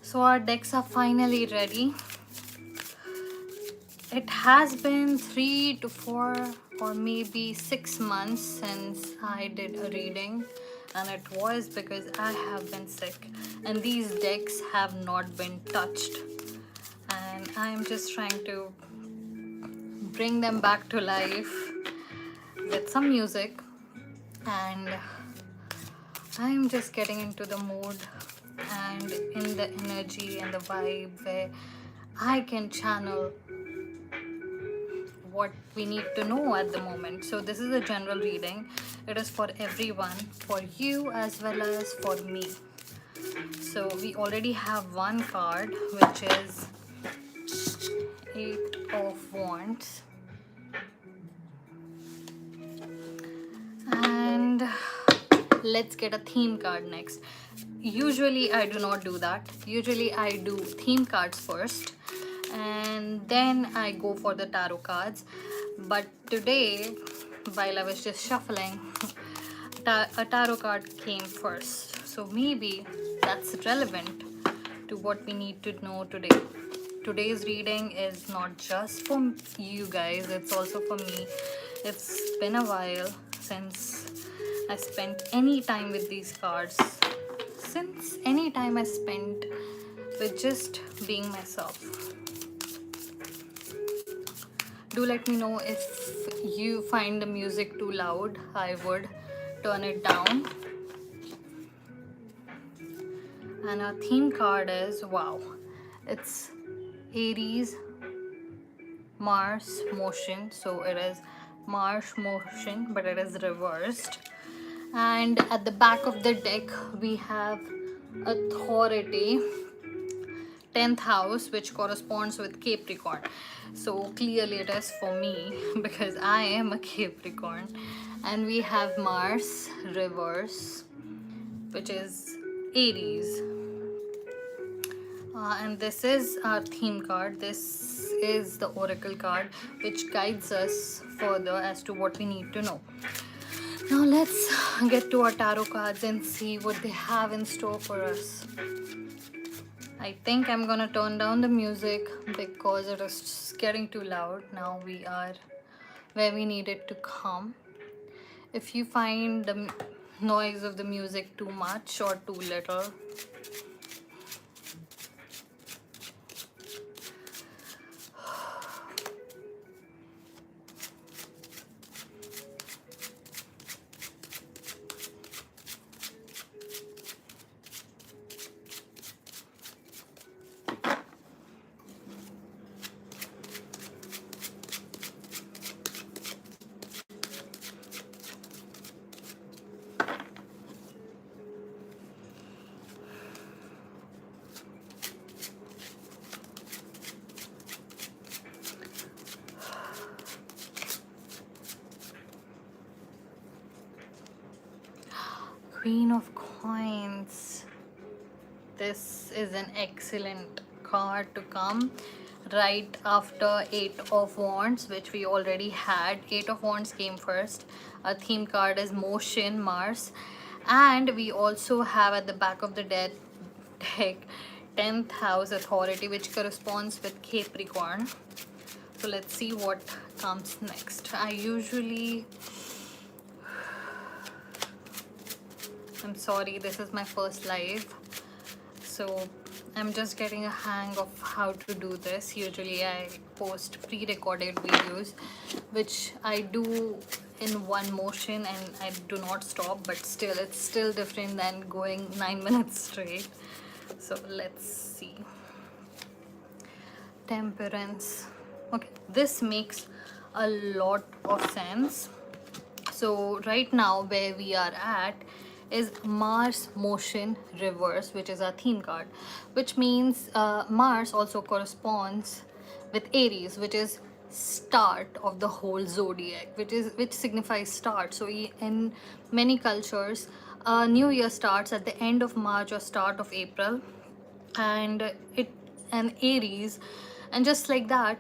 So our decks are finally ready. It has been 3 to 4 or maybe 6 months since I did a reading, and it was because I have been sick and these decks have not been touched, and I'm just trying to bring them back to life with some music, and I'm just getting into the mood and in the energy and the vibe where I can channel what we need to know at the moment. So this is a general reading. It is for everyone, for you as well as for me. So we already have one card, which is Eight of Wands. And let's get a theme card next. Usually I do not do that. Usually I do theme cards first and then I go for the tarot cards. But today, while I was just shuffling, a tarot card came first. So maybe that's relevant to what we need to know today. Today's reading is not just for you guys, it's also for me. It's been a while since I spent any time with these cards. Since any time I spent with just being myself. Do let me know if you find the music too loud. I would turn it down. And our theme card is, wow, it's Aries, Mars motion. So it is Mars motion, but it is reversed. And at the back of the deck we have authority, 10th house, which corresponds with Capricorn. So clearly it is for me because I am a Capricorn. And we have Mars reverse, which is Aries. And this is our theme card. This is the oracle card which guides us further as to what we need to know. Now let's get to our tarot cards and see what they have in store for us. I think I'm gonna turn down the music because it is just getting too loud. Now we are where we need it to come. If you find the noise of the music too much or too little, Queen of Coins. This is an excellent card to come right after Eight of Wands, which we already had. Eight of Wands came first. Our theme card is Motion, Mars. And we also have at the back of the deck 10th house authority, which corresponds with Capricorn. So let's see what comes next. I'm sorry, this is my first live, so I'm just getting a hang of how to do this. Usually I post pre-recorded videos, which I do in one motion and I do not stop, but still it's still different than going 9 minutes straight. So let's see. Temperance. Okay, this makes a lot of sense. So right now where we are at is Mars motion reverse, which is our theme card, which means Mars also corresponds with Aries, which is start of the whole zodiac, which signifies start. So in many cultures, New Year starts at the end of March or start of April, and and Aries. And just like that,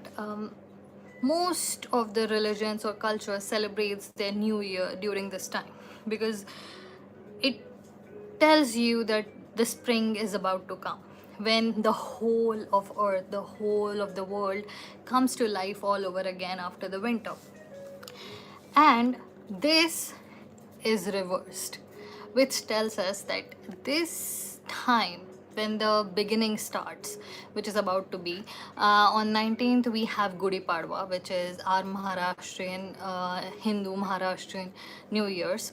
most of the religions or cultures celebrates their new year during this time, because it tells you that the spring is about to come, when the whole of earth, the whole of the world comes to life all over again after the winter. And this is reversed, which tells us that this time, when the beginning starts, which is about to be on 19th, we have Gudi Padwa, which is our Maharashtrian, Hindu Maharashtrian New Year's.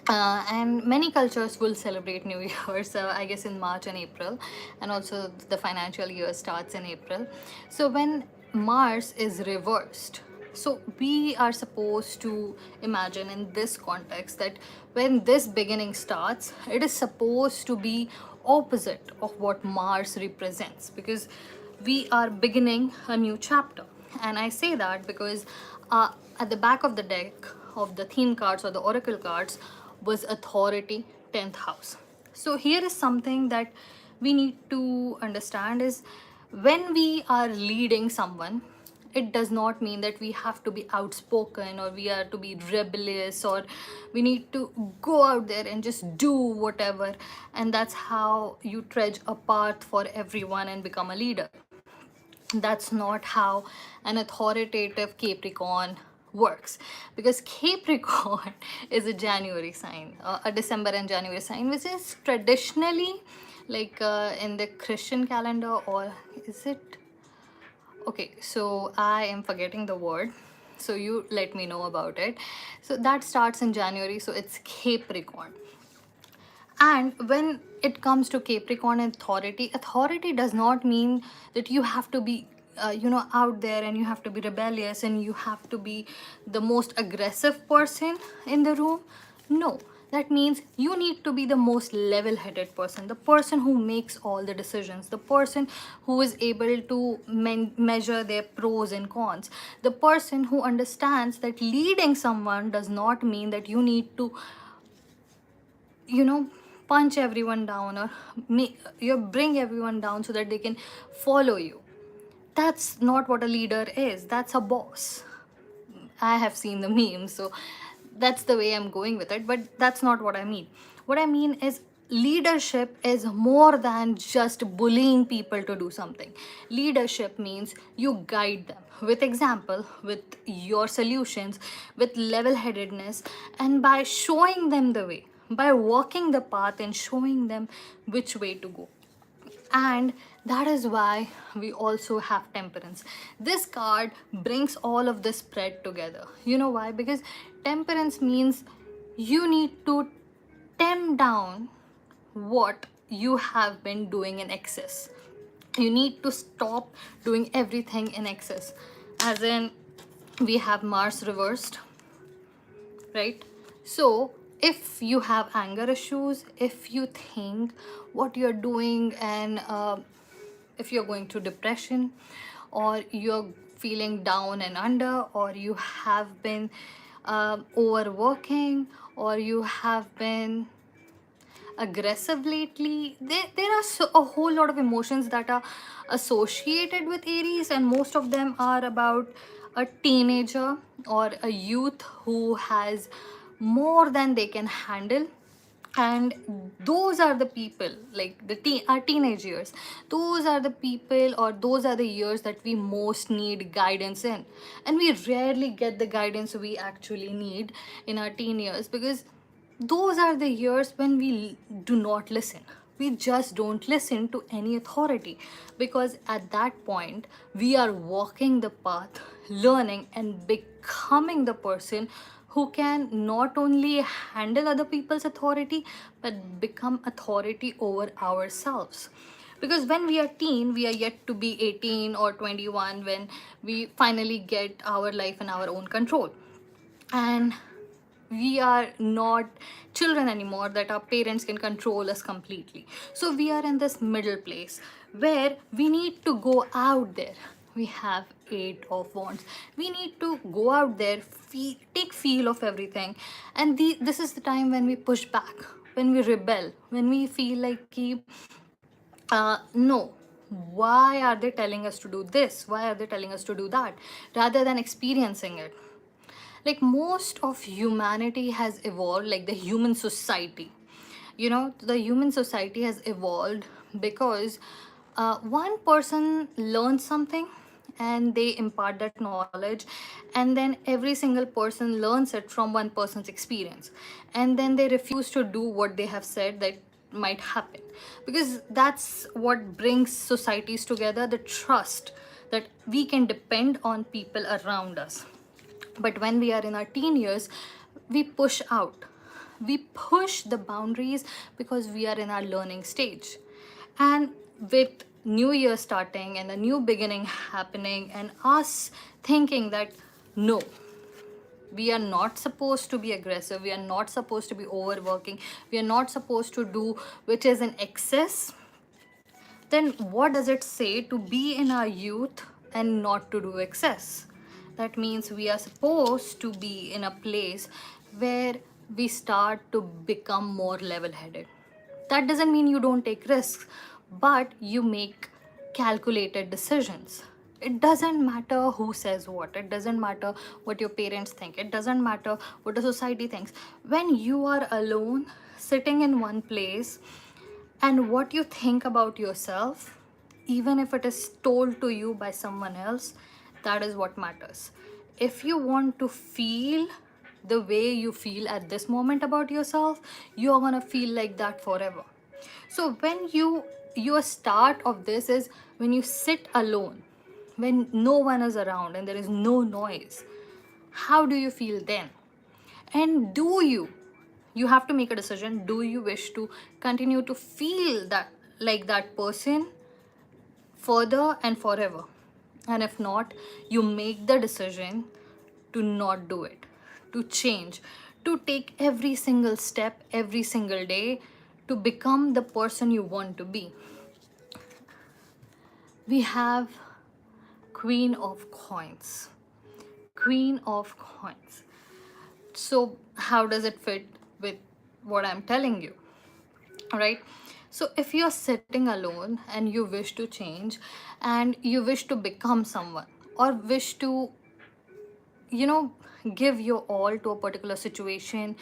And many cultures will celebrate New Year's, I guess, in March and April, and also the financial year starts in April. So when Mars is reversed, so we are supposed to imagine in this context that when this beginning starts, it is supposed to be opposite of what Mars represents, because we are beginning a new chapter. And I say that because at the back of the deck of the theme cards or the oracle cards was authority, 10th house. So here is something that we need to understand is, when we are leading someone, it does not mean that we have to be outspoken, or we are to be rebellious, or we need to go out there and just do whatever, and that's how you trudge a path for everyone and become a leader. That's not how an authoritative Capricorn works, because Capricorn is a January sign, a December and January sign, which is traditionally like in the Christian calendar, or is it? Okay, so I am forgetting the word, so you let me know about it. So that starts in January, so it's Capricorn. And when it comes to Capricorn and authority, authority does not mean that you have to be, out there, and you have to be rebellious, and you have to be the most aggressive person in the room. No, that means you need to be the most level headed person, the person who makes all the decisions, the person who is able to measure their pros and cons, the person who understands that leading someone does not mean that you need to, you know punch everyone down, or you bring everyone down so that they can follow you. That's not what a leader is. That's a boss. I have seen the memes, so that's the way I'm going with it, but that's not what I mean. What I mean is, leadership is more than just bullying people to do something. Leadership means you guide them with example, with your solutions, with level headedness, and by showing them the way, by walking the path and showing them which way to go. And that is why we also have temperance. This card brings all of this spread together. You know why? Because temperance means you need to tame down what you have been doing in excess. You need to stop doing everything in excess. As in, we have Mars reversed, right? So if you have anger issues, if you think what you're doing, and if you're going through depression, or you're feeling down and under, or you have been overworking, or you have been aggressive lately, there are a whole lot of emotions that are associated with Aries, and most of them are about a teenager or a youth who has more than they can handle. And those are the people, like our teenage years, those are the people, or those are the years that we most need guidance in, and we rarely get the guidance we actually need in our teen years, because those are the years when we do not listen. We just don't listen to any authority, because at that point we are walking the path, learning and becoming the person who can not only handle other people's authority, but become authority over ourselves. Because when we are teen, we are yet to be 18 or 21, when we finally get our life in our own control, and we are not children anymore that our parents can control us completely. So we are in this middle place where we need to go out there. We have 8 of wands. We need to go out there, take feel of everything, and this is the time when we push back, when we rebel, when we feel like no, why are they telling us to do this, why are they telling us to do that, rather than experiencing it. Like most of humanity has evolved, like the human society, you know, the human society has evolved because one person learns something and they impart that knowledge, and then every single person learns it from one person's experience, and then they refuse to do what they have said that might happen, because that's what brings societies together, the trust that we can depend on people around us. But when we are in our teen years, we push out, we push the boundaries because we are in our learning stage. And with new year starting and a new beginning happening, and us thinking that no, we are not supposed to be aggressive, we are not supposed to be overworking, we are not supposed to do which is in excess, then what does it say to be in our youth and not to do excess? That means we are supposed to be in a place where we start to become more level headed. That doesn't mean you don't take risks, but you make calculated decisions. It doesn't matter who says what, it doesn't matter what your parents think, it doesn't matter what the society thinks. When you are alone, sitting in one place, and what you think about yourself, even if it is told to you by someone else, that is what matters. If you want to feel the way you feel at this moment about yourself, you are going to feel like that forever. So when your start of this is when you sit alone, when no one is around and there is no noise, how do you feel then? And you have to make a decision, do you wish to continue to feel that like that person further and forever? And if not, you make the decision to not do it, to change, to take every single step every single day to become the person you want to be. We have Queen of Coins. Queen of Coins. So how does it fit with what I'm telling you? Right? So if you're sitting alone and you wish to change and you wish to become someone, or wish to, you know, give your all to a particular situation,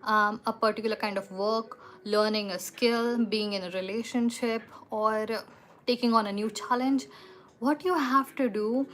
a particular kind of work, learning a skill, being in a relationship, or taking on a new challenge, what you have to do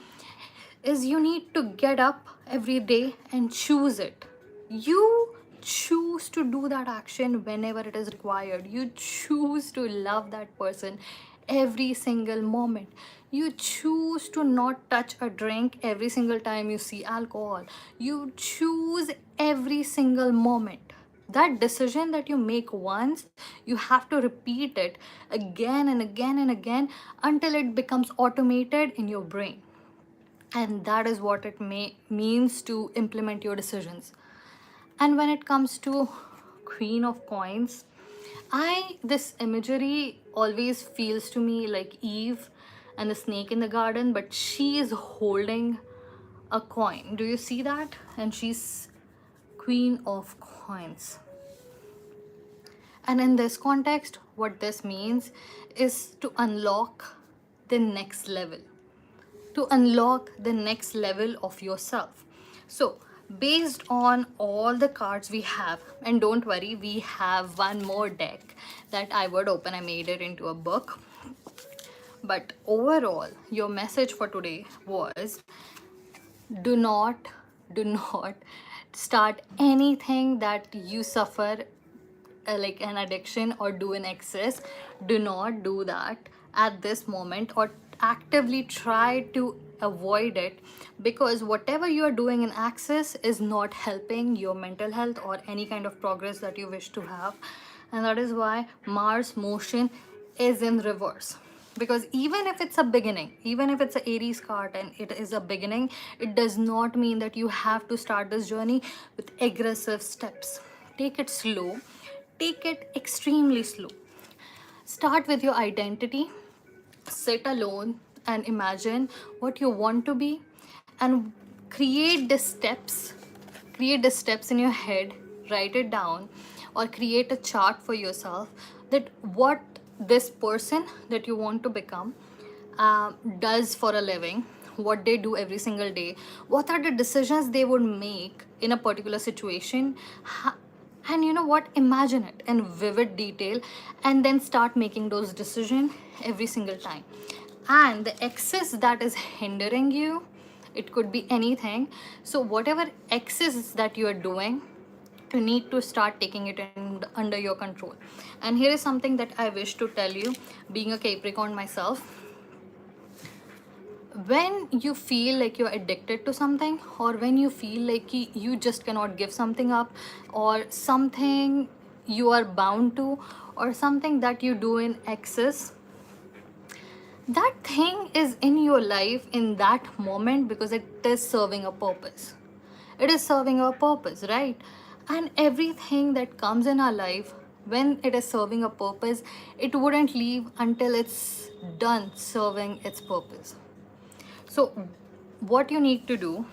is you need to get up every day and choose it. You choose to do that action whenever it is required. You choose to love that person every single moment. You choose to not touch a drink every single time you see alcohol. You choose every single moment. That decision that you make once, you have to repeat it again and again and again until it becomes automated in your brain. And that is what it means to implement your decisions. And when it comes to Queen of Coins, this imagery always feels to me like Eve and the snake in the garden, but she is holding a coin. Do you see that? And she's Queen of Coins. And in this context, what this means is to unlock the next level, to unlock the next level of yourself. So based on all the cards we have, and don't worry, we have one more deck that I would open. I made it into a book. But overall, your message for today was, do not start anything that you suffer like an addiction or do in excess. Do not do that at this moment, or actively try to avoid it, because whatever you are doing in excess is not helping your mental health or any kind of progress that you wish to have. And that is why Mars motion is in reverse, because even if it's a beginning, even if it's a Aries card and it is a beginning, it does not mean that you have to start this journey with aggressive steps. Take it slow, take it extremely slow. Start with your identity, sit alone and imagine what you want to be, and create the steps in your head, write it down, or create a chart for yourself that what this person that you want to become, does for a living, what they do every single day, what are the decisions they would make in a particular situation. And you know what, imagine it in vivid detail, and then start making those decisions every single time. And the excess that is hindering you, it could be anything. So whatever excess that you are doing, you need to start taking it under your control. And here is something that I wish to tell you, being a Capricorn myself. When you feel like you're addicted to something, or when you feel like you just cannot give something up, or something you are bound to, or something that you do in excess, that thing is in your life in that moment because it is serving a purpose. It is serving a purpose, right? And everything that comes in our life, when it is serving a purpose, it wouldn't leave until it's done serving its purpose. So what you need to do,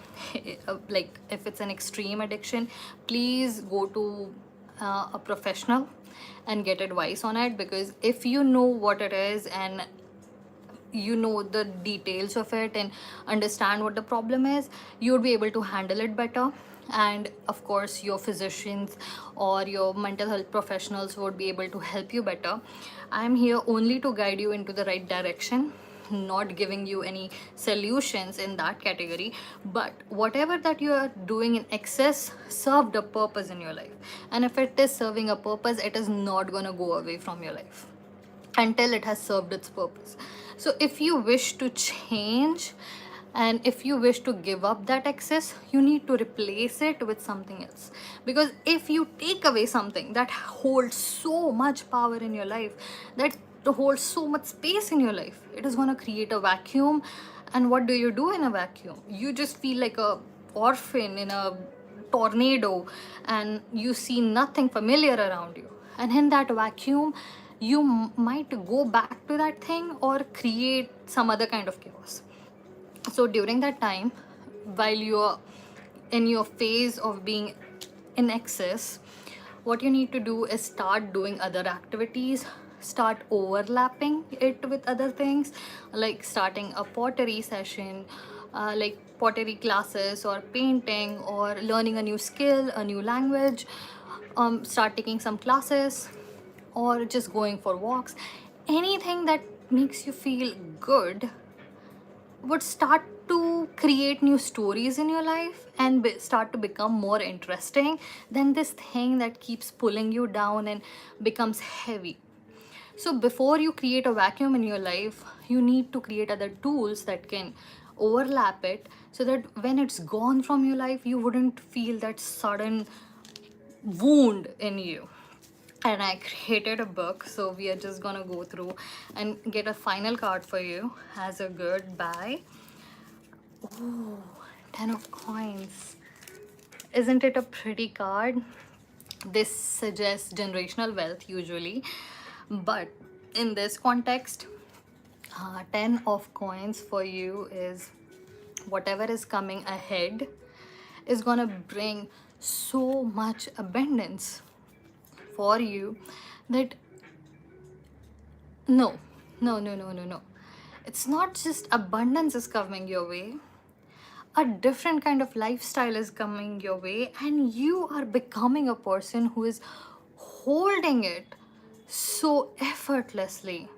like if it's an extreme addiction, please go to a professional and get advice on it. Because if you know what it is, and you know the details of it, and understand what the problem is, you'll be able to handle it better. And of course your physicians or your mental health professionals would be able to help you better. I'm here only to guide you into the right direction, not giving you any solutions in that category. But whatever that you are doing in excess served a purpose in your life, and if it is serving a purpose, it is not going to go away from your life until it has served its purpose. So if you wish to change, and if you wish to give up that excess, you need to replace it with something else. Because if you take away something that holds so much power in your life, that holds so much space in your life, it is going to create a vacuum. And what do you do in a vacuum? You just feel like a orphan in a tornado, and you see nothing familiar around you. And in that vacuum, you might go back to that thing or create some other kind of chaos. So during that time, while you're in your phase of being in excess, what you need to do is start doing other activities, start overlapping it with other things, like starting a pottery session, like pottery classes, or painting, or learning a new skill, a new language, start taking some classes, or just going for walks. Anything that makes you feel good would start to create new stories in your life, and start to become more interesting than this thing that keeps pulling you down and becomes heavy. So before you create a vacuum in your life, you need to create other tools that can overlap it, so that when it's gone from your life, you wouldn't feel that sudden wound in you. And I created a book, so we are just gonna go through and get a final card for you as a goodbye. Ooh, 10 of coins. Isn't it a pretty card? This suggests generational wealth usually, but in this context, 10 of coins for you is whatever is coming ahead is gonna bring so much abundance for you that no, no. It's not just abundance is coming your way, a different kind of lifestyle is coming your way, and you are becoming a person who is holding it so effortlessly.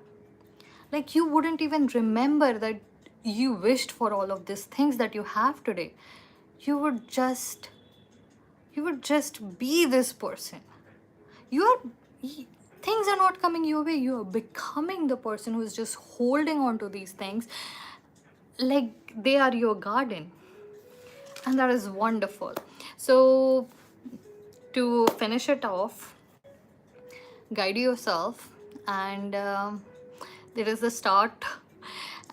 Like you wouldn't even remember that you wished for all of these things that you have today. You would just be this person. Things are not coming your way, you are becoming the person who is just holding on to these things like they are your garden. And that is wonderful. So to finish it off, guide yourself, and there is the start.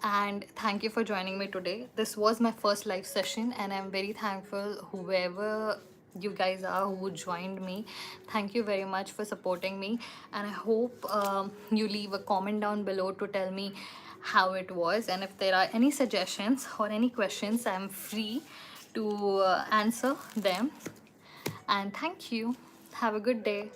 And thank you for joining me today. This was my first live session, and I'm very thankful whoever you guys are who joined me. Thank you very much for supporting me, and I hope you leave a comment down below to tell me how it was, and if there are any suggestions or any questions, I'm free to answer them. And thank you. Have a good day.